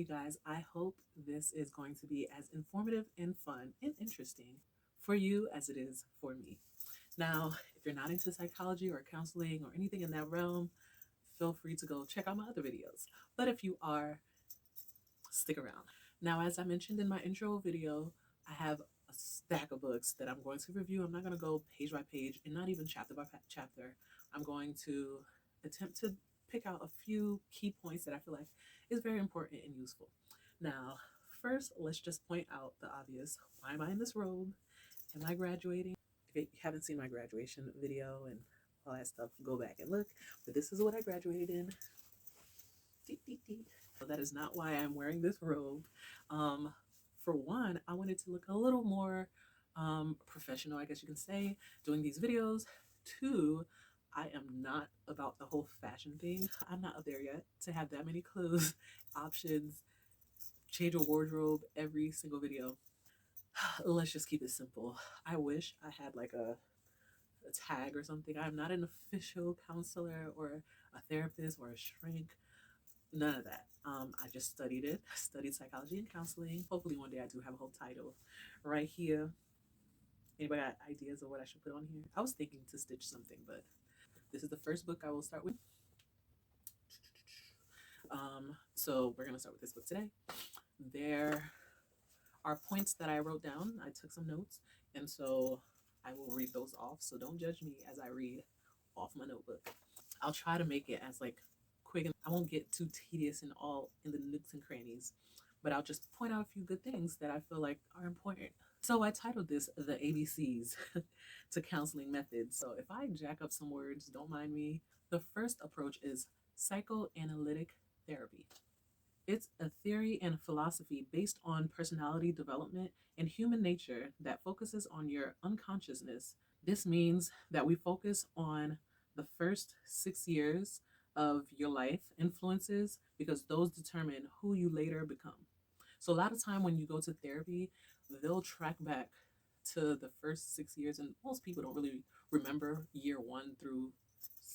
you guys. I hope this is going to be as informative and fun and interesting for you as it is for me. Now, if you're not into psychology or counseling or anything in that realm, feel free to go check out my other videos. But if you are, stick around. Now, as I mentioned in my intro video, I have a stack of books that I'm going to review. I'm not going to go page by page and not even chapter by chapter. I'm going to attempt to pick out a few key points that I feel like is very important and useful. Now, first, let's just point out the obvious. Why am I in this robe? Am I graduating? If you haven't seen my graduation video and all that stuff, go back and look. But this is what I graduated in. That is not why I'm wearing this robe. For one, I wanted to look a little more professional, I guess you can say, doing these videos. Two, I am not about the whole fashion thing. I'm not up there yet to have that many clothes options, change a wardrobe every single video. Let's just keep it simple. I wish I had like a tag or something. I'm not an official counselor or a therapist or a shrink. None of that. I just studied it. I studied psychology and counseling. Hopefully one day I do have a whole title right here. Anybody got ideas of what I should put on here? I was thinking to stitch something, but this is the first book I will start with. So we're going to start with this book today. There are points that I wrote down. I took some notes, and so I will read those off. So don't judge me as I read off my notebook. I'll try to make it as like quick, and I won't get too tedious in the nooks and crannies, but I'll just point out a few good things that I feel like are important. So I titled this The ABCs to Counseling Methods. So if I jack up some words, don't mind me. The first approach is Psychoanalytic Therapy. It's a theory and philosophy based on personality development and human nature that focuses on your unconsciousness. This means that we focus on the first 6 years of your life influences because those determine who you later become. So a lot of time when you go to therapy, they'll track back to the first 6 years, and most people don't really remember year 1 through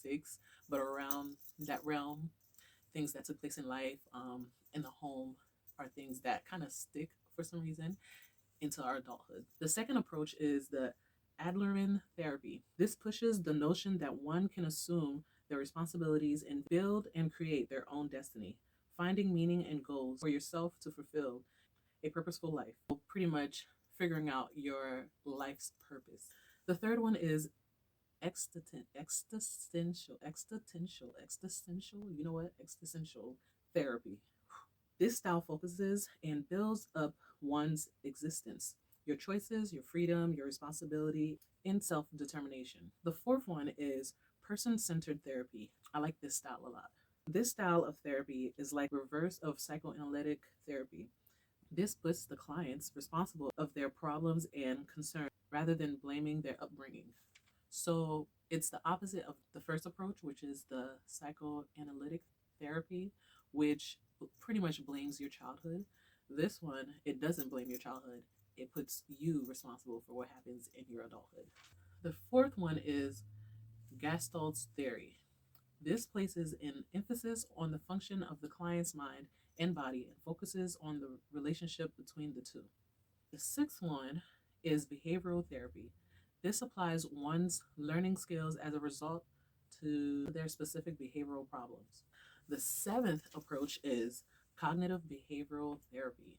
6, but around that realm, things that took place in life, in the home, are things that kind of stick for some reason into our adulthood. The second approach is the Adlerin Therapy. This pushes the notion that one can assume their responsibilities and build and create their own destiny, finding meaning and goals for yourself to fulfill a purposeful life. Pretty much figuring out your life's purpose. The third one is existential, you know what? Existential therapy. This style focuses and builds up one's existence, your choices, your freedom, your responsibility, and self-determination. The fourth one is person-centered therapy. I like this style a lot. This style of therapy is like reverse of psychoanalytic therapy. This puts the clients responsible of their problems and concerns rather than blaming their upbringing. So it's the opposite of the first approach, which is the psychoanalytic therapy, which pretty much blames your childhood. This one, it doesn't blame your childhood. It puts you responsible for what happens in your adulthood. The fourth one is Gaston's theory. This places an emphasis on the function of the client's mind and body and focuses on the relationship between the two. The sixth one is behavioral therapy. This applies one's learning skills as a result to their specific behavioral problems. The seventh approach is cognitive behavioral therapy.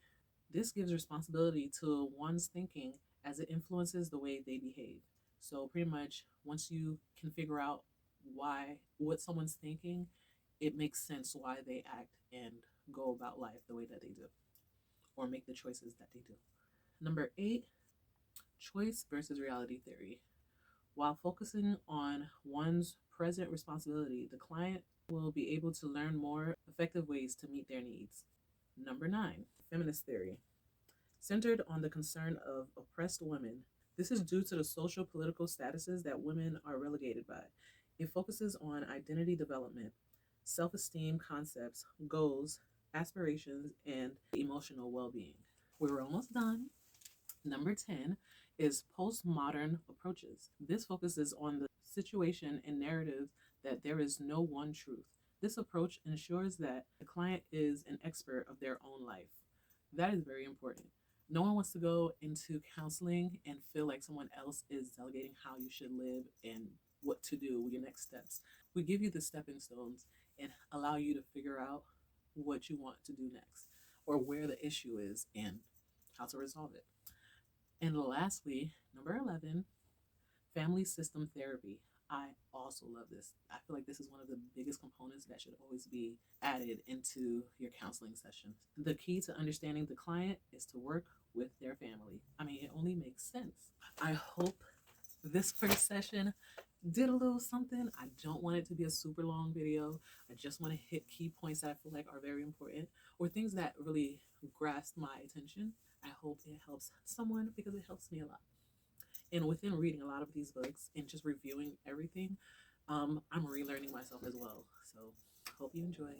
This gives responsibility to one's thinking as it influences the way they behave. So pretty much once you can figure out what someone's thinking, it makes sense why they act and go about life the way that they do, or make the choices that they do. Number 8, choice versus reality theory. While focusing on one's present responsibility, the client will be able to learn more effective ways to meet their needs. Number 9, feminist theory. Centered on the concern of oppressed women. This is due to the social political statuses that women are relegated by. It focuses on identity development, self-esteem concepts, goals, aspirations, and emotional well-being. We're almost done. Number 10 is postmodern approaches. This focuses on the situation and narrative that there is no one truth. This approach ensures that the client is an expert of their own life. That is very important. No one wants to go into counseling and feel like someone else is delegating how you should live and what to do with your next steps. We give you the stepping stones and allow you to figure out what you want to do next or where the issue is and how to resolve it. And lastly, number 11, family system therapy. I also love this. I feel like this is one of the biggest components that should always be added into your counseling sessions. The key to understanding the client is to work with their family. I mean, it only makes sense. I hope this first session did a little something. I don't want it to be a super long video. I just want to hit key points that I feel like are very important or things that really grasp my attention. I hope it helps someone because it helps me a lot. And within reading a lot of these books and just reviewing everything, I'm relearning myself as well. So hope you enjoy.